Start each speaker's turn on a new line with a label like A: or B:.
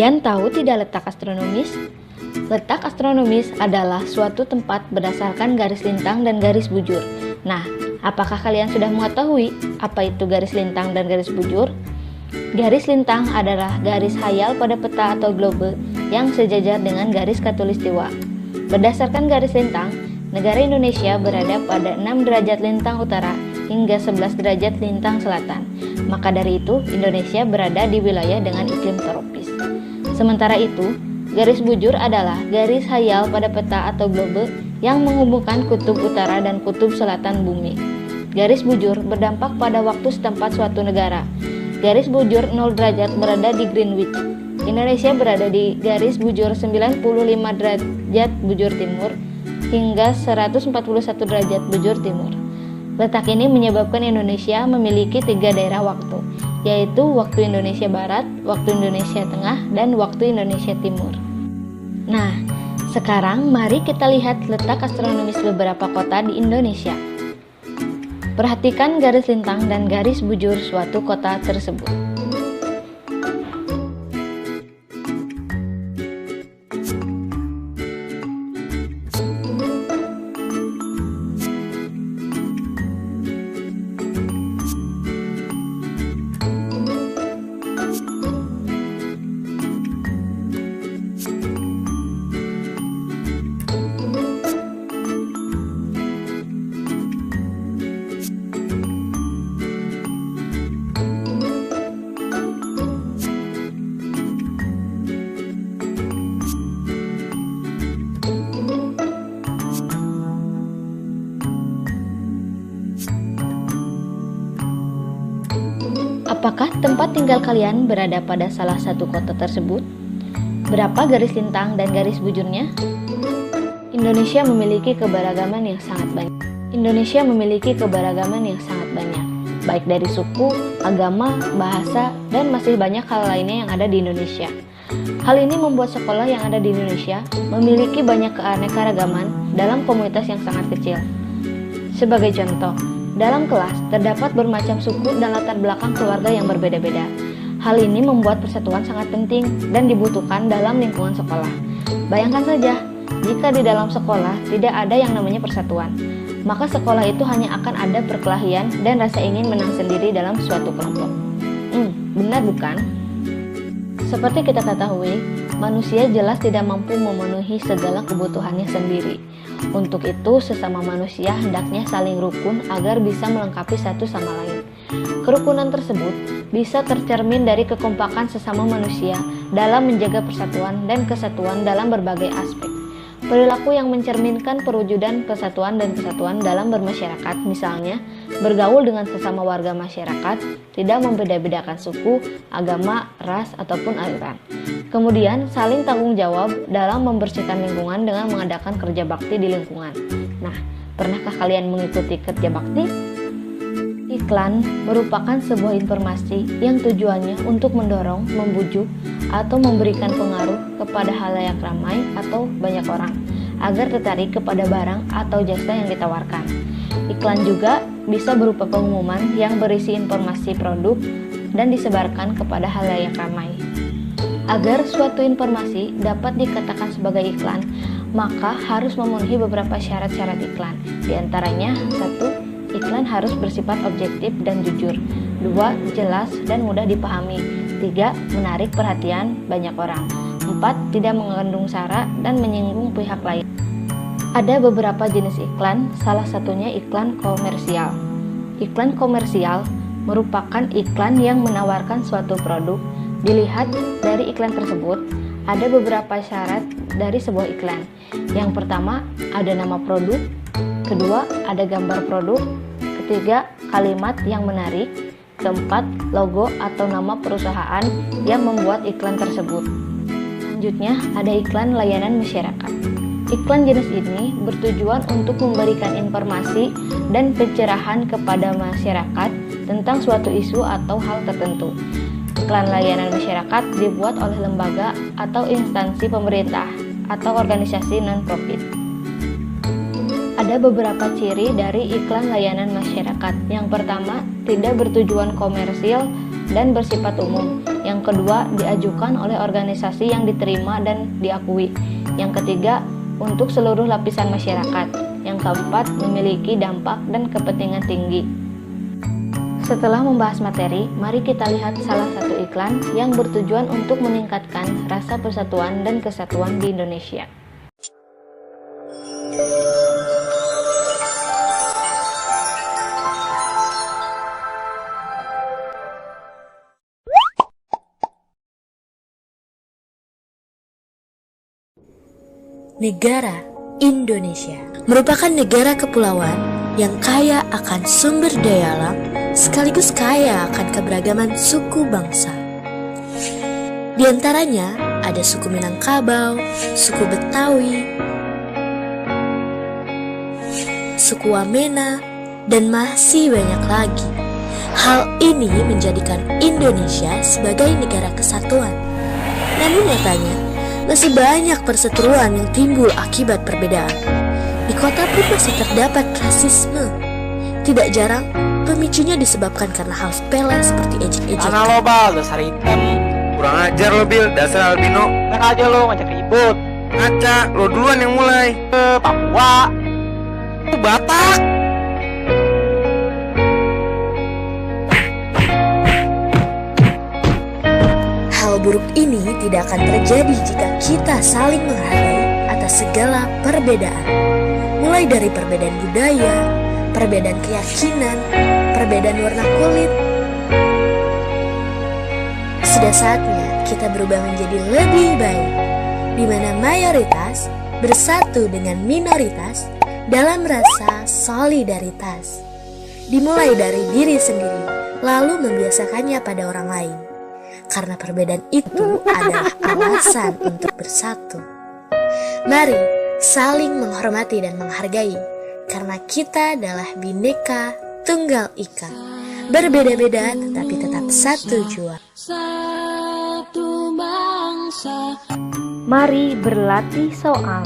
A: Kalian tahu tidak letak astronomis? Letak astronomis adalah suatu tempat berdasarkan garis lintang dan garis bujur. Nah, apakah kalian sudah mengetahui apa itu garis lintang dan garis bujur? Garis lintang adalah garis hayal pada peta atau globe yang sejajar dengan garis khatulistiwa. Berdasarkan garis lintang, negara Indonesia berada pada 6 derajat lintang utara hingga 11 derajat lintang selatan. Maka dari itu, Indonesia berada di wilayah dengan iklim tropis. Sementara itu, garis bujur adalah garis hayal pada peta atau globe yang menghubungkan kutub utara dan kutub selatan bumi. Garis bujur berdampak pada waktu setempat suatu negara. Garis bujur 0 derajat berada di Greenwich. Indonesia berada di garis bujur 95 derajat bujur timur hingga 141 derajat bujur timur. Letak ini menyebabkan Indonesia memiliki 3 daerah waktu, yaitu waktu Indonesia Barat, waktu Indonesia Tengah, dan waktu Indonesia Timur. Nah, sekarang mari kita lihat letak astronomis beberapa kota di Indonesia. Perhatikan garis lintang dan garis bujur suatu kota tersebut. Apakah tempat tinggal kalian berada pada salah satu kota tersebut? Berapa garis lintang dan garis bujurnya? Indonesia memiliki keberagaman yang sangat banyak. Baik dari suku, agama, bahasa, dan masih banyak hal lainnya yang ada di Indonesia. Hal ini membuat sekolah yang ada di Indonesia memiliki banyak keanekaragaman dalam komunitas yang sangat kecil. Sebagai contoh, dalam kelas terdapat bermacam suku dan latar belakang keluarga yang berbeda-beda. Hal ini membuat persatuan sangat penting dan dibutuhkan dalam lingkungan sekolah. Bayangkan saja, jika di dalam sekolah tidak ada yang namanya persatuan, maka sekolah itu hanya akan ada perkelahian dan rasa ingin menang sendiri dalam suatu kelompok. Benar bukan? Seperti kita ketahui, manusia jelas tidak mampu memenuhi segala kebutuhannya sendiri. Untuk itu, sesama manusia hendaknya saling rukun agar bisa melengkapi satu sama lain. Kerukunan tersebut bisa tercermin dari kekompakan sesama manusia dalam menjaga persatuan dan kesatuan dalam berbagai aspek. Perilaku yang mencerminkan perwujudan kesatuan dan kesatuan dalam bermasyarakat, misalnya bergaul dengan sesama warga masyarakat, tidak membeda-bedakan suku, agama, ras, ataupun aliran. Kemudian, saling tanggung jawab dalam membersihkan lingkungan dengan mengadakan kerja bakti di lingkungan. Nah, pernahkah kalian mengikuti kerja bakti? Iklan merupakan sebuah informasi yang tujuannya untuk mendorong, membujuk, atau memberikan pengaruh kepada halayak ramai atau banyak orang agar tertarik kepada barang atau jasa yang ditawarkan. Iklan juga bisa berupa pengumuman yang berisi informasi produk dan disebarkan kepada halayak ramai. Agar suatu informasi dapat dikatakan sebagai iklan, maka harus memenuhi beberapa syarat-syarat iklan. Di antaranya, 1. Iklan harus bersifat objektif dan jujur. 2. Jelas dan mudah dipahami. 3. Menarik perhatian banyak orang. 4. Tidak mengandung sara dan menyinggung pihak lain. Ada beberapa jenis iklan, salah satunya iklan komersial. Iklan komersial merupakan iklan yang menawarkan suatu produk. Dilihat dari iklan tersebut, ada beberapa syarat dari sebuah iklan. Yang pertama, ada nama produk. Kedua, ada gambar produk. Ketiga, kalimat yang menarik. Keempat, logo atau nama perusahaan yang membuat iklan tersebut. Selanjutnya, ada iklan layanan masyarakat. Iklan jenis ini bertujuan untuk memberikan informasi dan pencerahan kepada masyarakat tentang suatu isu atau hal tertentu. Iklan layanan masyarakat dibuat oleh lembaga atau instansi pemerintah atau organisasi non-profit. Ada beberapa ciri dari iklan layanan masyarakat. Yang pertama, tidak bertujuan komersil dan bersifat umum. Yang Yang kedua, diajukan oleh organisasi yang diterima dan diakui. Yang ketiga, untuk seluruh lapisan masyarakat. Yang keempat, memiliki dampak dan kepentingan tinggi. Setelah membahas materi, mari kita lihat salah satu iklan yang bertujuan untuk meningkatkan rasa persatuan dan kesatuan di Indonesia.
B: Negara Indonesia merupakan negara kepulauan yang kaya akan sumber daya alam sekaligus kaya akan keberagaman suku bangsa. Di antaranya ada suku Minangkabau, suku Betawi, suku Wamena, dan masih banyak lagi. Hal ini menjadikan Indonesia sebagai negara kesatuan. Namun nyatanya, masih banyak perseteruan yang timbul akibat perbedaan. Di kota pun masih terdapat rasisme. Tidak jarang, pemicunya disebabkan karena hal sepele seperti ejek-ejekan.
C: Mana lo bal, dasar hitam.
D: Kurang ajar lo Bil, dasar albino.
C: Enak aja lo ngajak ribut.
D: Ngaca, lo duluan yang mulai.
C: Papua.
D: Batak.
B: Hal buruk ini tidak akan terjadi jika kita saling menghargai atas segala perbedaan. Mulai dari perbedaan budaya, perbedaan keyakinan, perbedaan warna kulit. Sudah saatnya kita berubah menjadi lebih baik, di mana mayoritas bersatu dengan minoritas dalam rasa solidaritas. Dimulai dari diri sendiri, lalu membiasakannya pada orang lain. Karena perbedaan itu adalah alasan untuk bersatu. Mari saling menghormati dan menghargai, karena kita adalah Bhinneka Tunggal Ika. Berbeda-beda tetapi tetap satu jua.
E: Satu bangsa.
A: Mari berlatih soal.